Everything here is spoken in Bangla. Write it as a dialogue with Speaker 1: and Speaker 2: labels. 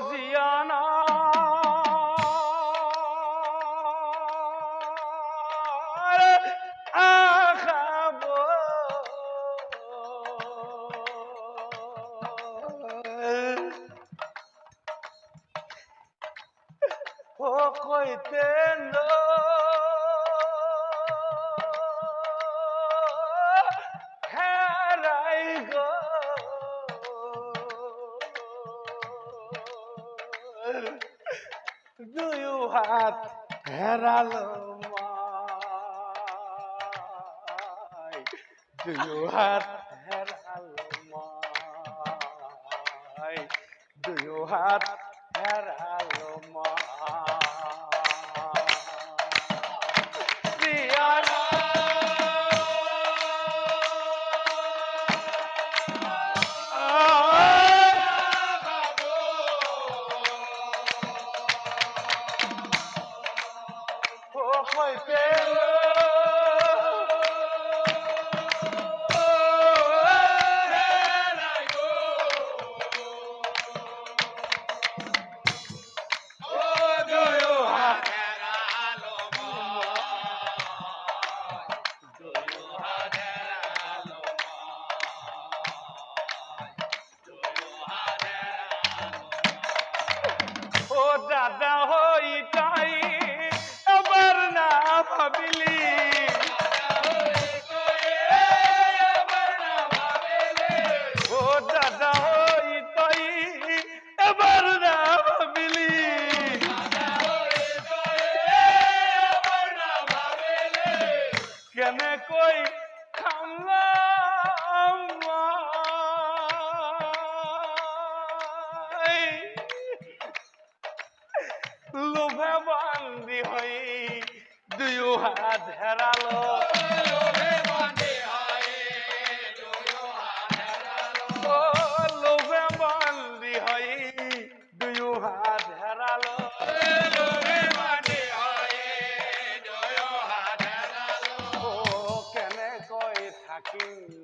Speaker 1: জিয়ানা আখাবো ও কইতেন হেরাই গো দুই হাত হেরালো মাই দুই হাত হেরালো মাই দুই হাত হেরালো মাই ও দাদা হইতাই এবার না ভাবিলি ও দাদা হইতাই এবার না ভাবিলি কেন কই খামলাম লোভে বান্দি হই দুই হাত হেরালো লোভে বান্দি হই দুই হাত হেরালো কেনে কই থাকিম